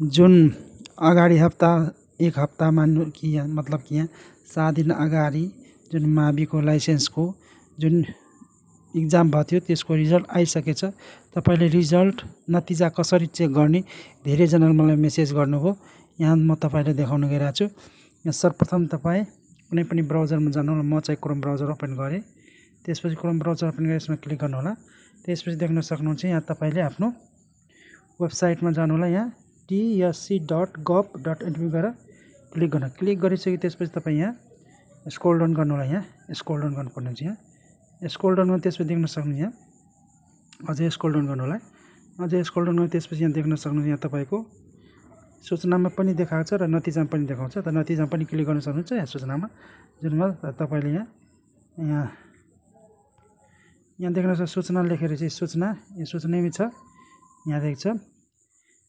जुन अगाडि हप्ता एक हप्ता मान्नु कि यहाँ मतलब कि यहाँ 7 दिन अगाडि जुन माविको लाइसेन्सको जुन इक्जाम भएको थियो त्यसको रिजल्ट आइसकेछ। तपाईँले रिजल्ट नतिजा कसरी चेक गर्ने धेरैजनाले मलाई मेसेज गर्नुभयो। यहाँ म तपाईँलाई देखाउन गइरहेको छु। यहाँ सर्वप्रथम तपाईँ कुनै पनि ब्राउजरमा जानु होला। म चाहिँ क्रोम ब्राउजर ओपन गरेँ। त्यसपछि क्रोम ब्राउजर ओपन गरेर यसमा क्लिक गर्नु होला। त्यसपछि देख्न सक्नुहुन्छ यहाँ तपाईँले आफ्नो वेबसाइटमा जानु होला। यहाँ tsc.gov.in गएर क्लिक गर्नु। क्लिक गरिसके त्यसपछि तपाईँ यहाँ स्क्रोल डाउन गर्नु होला। यहाँ स्क्रोल डाउन गर्नुपर्ने हुन्छ। यहाँ स्क्रोल डाउन गर्नु त्यसपछि देख्न सक्नुहुन्छ यहाँ अझै स्क्रोल डाउन गर्नु होला। अझै स्क्रोल डाउन गर्नु त्यसपछि यहाँ देख्न सक्नुहुन्छ यहाँ तपाईँको सूचनामा पनि देखाएको छ र नतिजामा पनि देखाउँछ। त नतिजामा पनि क्लिक गर्न सक्नुहुन्छ। यहाँ सूचनामा जुनमा तपाईँले यहाँ देख्न सक्छ सूचना लेखेर चाहिँ सूचना यो सूचनामै छ। यहाँ देख्छ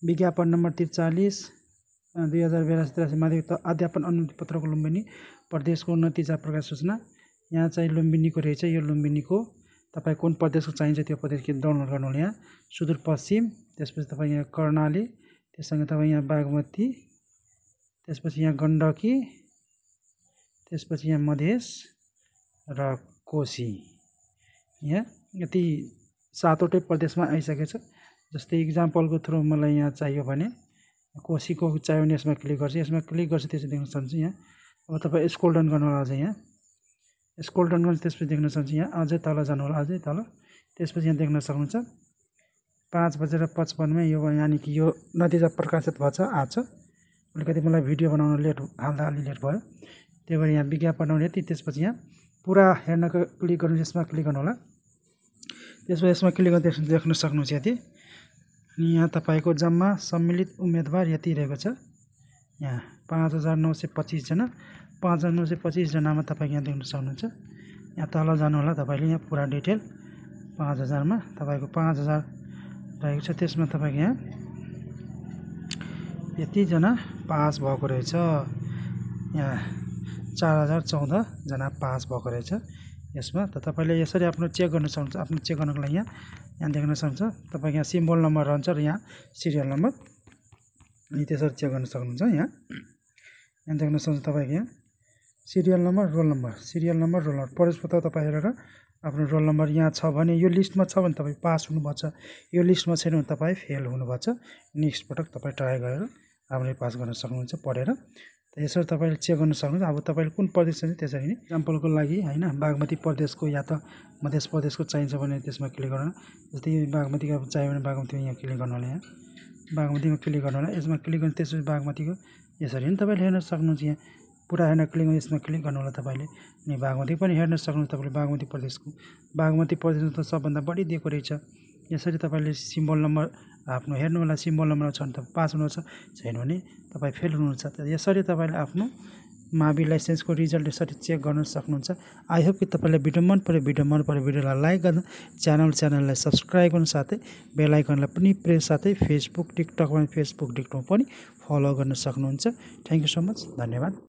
विज्ञापन नम्बर 43 2082 माध्यमिक अध्यापन अनुमति पत्रको लुम्बिनी प्रदेशको नतिजा प्रकाश सूचना। यहाँ चाहिँ लुम्बिनीको रहेछ। यो लुम्बिनीको तपाईँ कुन प्रदेशको चाहिन्छ त्यो प्रदेश डाउनलोड गर्नु होला। यहाँ सुदूरपश्चिम, त्यसपछि तपाईँ यहाँ कर्णाली, त्यससँग तपाईँ यहाँ बागमती, त्यसपछि यहाँ गण्डकी, त्यसपछि यहाँ मधेस र कोशी। यहाँ यति 7वटै प्रदेशमा आइसकेछ। जस्तै इक्जाम्पलको थ्रु मलाई यहाँ चाहियो भने कोशीको चाहियो भने यसमा क्लिक गर्छु। यसमा क्लिक गर्छु त्यसपछि देख्न सक्नुहुन्छ यहाँ अब तपाईँ स्क्रोल डाउन गर्नु होला। अझै यहाँ स्क्रोल डाउन गर्नु त्यसपछि देख्न सक्नुहुन्छ यहाँ अझै तल जानु होला। अझै तल त्यसपछि यहाँ देख्न सक्नुहुन्छ 5:55 यो यानि कि यो नतिजा प्रकाशित भएछ आज। अलिकति मलाई भिडियो बनाउन लेट हाल्दा अलि लेट भयो। त्यही भएर यहाँ विज्ञापन आउने यति। त्यसपछि यहाँ पुरा हेर्नको क्लिक गर्नु। यसमा क्लिक गर्नु होला। त्यसपछि यसमा क्लिक गर्दा देख्न सक्नुहुन्छ यति। अनि यहाँ तपाईँको जम्मा सम्मिलित उम्मेदवार यति रहेको छ। यहाँ 5925 जना 5925 जनामा तपाईँ यहाँ देख्न सक्नुहुन्छ। यहाँ तल जानु होला। तपाईँले यहाँ पुरा डिटेल 5000 मा तपाईँको 5000 रहेको छ। त्यसमा तपाईँको यहाँ यतिजना पास भएको रहेछ। यहाँ 4014 जना पास भएको रहेछ यसमा। त तपाईँले यसरी आफ्नो चेक गर्न सक्नुहुन्छ। आफ्नो चेक गर्नको लागि यहाँ देख्न सक्नुहुन्छ तपाईँको यहाँ सिम्बल नम्बर रहन्छ र यहाँ सिरियल नम्बर। अनि त्यसरी चेक गर्न सक्नुहुन्छ। यहाँ देख्न सक्नुहुन्छ तपाईँको यहाँ सिरियल नम्बर रोल नम्बर परस्पर तपाईँ हेरेर आफ्नो रोल नम्बर यहाँ छ भने यो लिस्टमा छ भने तपाईँ पास हुनुभएको छ। यो लिस्टमा छैन भने तपाईँ फेल हुनुभएको छ। नेक्स्ट पटक तपाईँ ट्राई गरेर राम्ररी पास गर्न सक्नुहुन्छ पढेर। त यसरी तपाईँले चेक गर्न सक्नुहुन्छ। अब तपाईँले कुन प्रदेश छ त्यसरी नै इक्जाम्पलको लागि होइन बागमती प्रदेशको या त मध्य प्रदेशको चाहिन्छ भने त्यसमा क्लिक गर्नु। जस्तै बागमतीको अब चाहियो भने बागमतीमा यहाँ क्लिक गर्नु होला। यहाँ बागमतीमा क्लिक गर्नु होला। यसमा क्लिक गर्नु त्यसपछि बागमतीको यसरी नै तपाईँले हेर्न सक्नुहुन्छ। यहाँ पुरा हेर्न क्लिक गर्नु यसमा क्लिक गर्नु होला। तपाईँले अनि बागमती पनि हेर्न सक्नुहुन्छ। तपाईँले बागमती प्रदेशमा त सबभन्दा बढी दिएको रहेछ। यसरी तपाईँले सिम्बल नम्बर आफ्नो हेर्नु होला। सिम्बल नम्बर छ भने तपाईँ पास हुनुहुन्छ, छैन भने तपाईँ फेल हुनुहुन्छ। त यसरी तपाईँले आफ्नो मावि लाइसेन्सको रिजल्ट यसरी चेक गर्न सक्नुहुन्छ। आई होप कि तपाईँलाई भिडियो मन पऱ्यो भिडियोलाई लाइक गर्नु, च्यानललाई सब्सक्राइब गर्नु, साथै बेल आइकनलाई पनि प्रेस, साथै फेसबुक टिकटकमा पनि फलो गर्न सक्नुहुन्छ। Thank you so much. धन्यवाद।